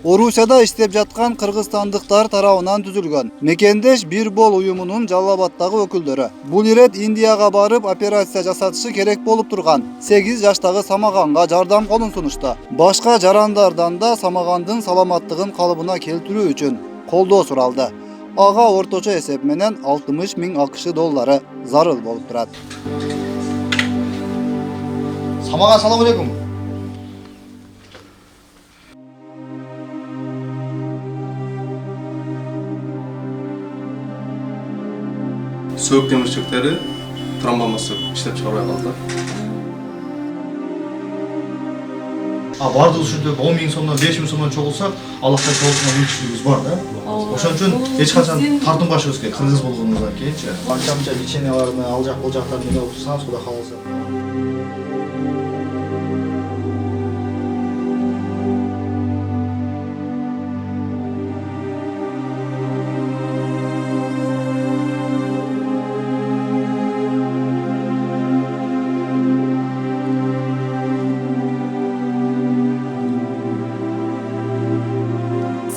Орусияда иштеп жаткан кыргызстандыктар тарабынан түзүлгөн Мекендеш бир бол уюмунун Жалал Абаддагы өкүлдөрү бул ирет Индияга барып операция жасатышы керек болуп турган 8 жаштагы Самаганга жардам колун сунушту. Башка жарандардан да Самагандын саламаттыгын калыбына келтирүү үчүн колдоо суралды. Ага орточо эсеп менен 60 000 АКШ доллары зарыл болуп турат. Самаган, салам алейкум. Söğüt demirçekleri tramvamасы işlep çıkarmaya kaldı. Бардыгы ушинтип 10 000 сомдон 5 000 сомдон чогулсак, Аллахка чогулткан мүмкүнчүлүгүбүз бар да. Ошон үчүн эч качан тартынбашыбыз керек, кыргыз болгонубуздан кийинчи. Канча леченияларны ал жак бул жактан эмне болуп турсаңыз, Кудай кааласа.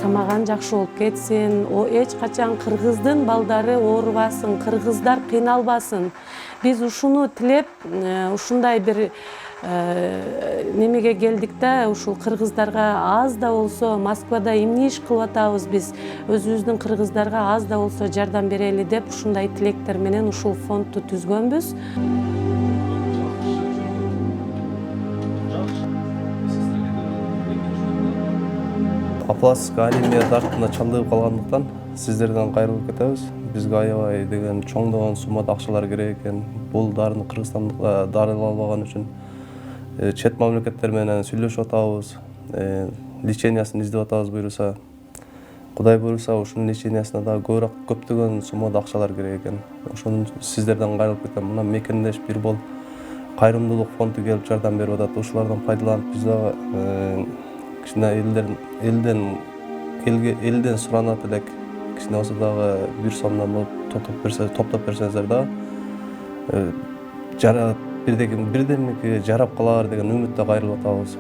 Самаган жакшы болуп кетсин, эч качан кыргыздын балдары оорубасын, кыргыздар кыйналбасын. Биз ушуну тилеп, ушундай бир немеге келдик да, ушул кыргыздарга аз да болсо Москвада эмне иш кылып атабыз биз, өзүбүздүн кыргыздарга аз да болсо жардам берели деп ушундай тилектер менен ушул фондду түзгөнбүз. Аплас анемия дартына чалдыгып калгандыктан сиздерден кайрылып кетебиз. Бизге аябай деген чоңдогон суммада акчалар керек экен. Бул дарыны Кыргызстанда дарылап албаган үчүн чет мамлекеттер менен сүйлөшүп атабыз. Лечениясын издеп атабыз буюрса. Кудай буюрса ушунун лечениясына да көптөгөн суммада акчалар керек экен. Ошону сиздерден кайрылып кетем. Мына Мекендеш бир бол кайрымдуулук фонду келип жардам берип атат. Ушулардан пайдаланып биз дагы кичине элден суранат элек. Кичине болсо дагы бир сомдон болуп топтоп берсеңиздер да бирдемеге жарап калар деген үмүттө кайрылып атабыз.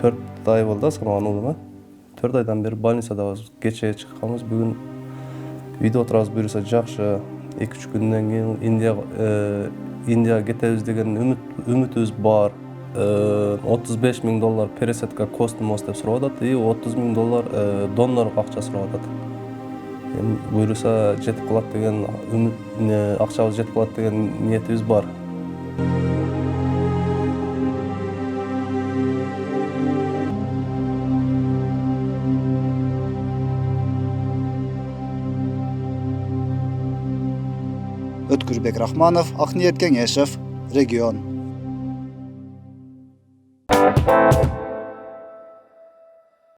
4 ай болду Самаган уулума. 4 айдан бери больницадабыз. Кечээ чыкканбыз, бүгүн үйдө отурабыз буюрса жакшы. 2-3 күндөн кийин Индияга кетебиз деген үмүтүбүз бар. 35 000 доллар пересадка костумос деп сурап атат, и 30 000 доллар донорго акча сурап атат. Буюрса жетип калат деген акчабыз жетип калат деген ниетибиз бар. Өткүрбек Рахманов, Акниет Кеңешев, Регион.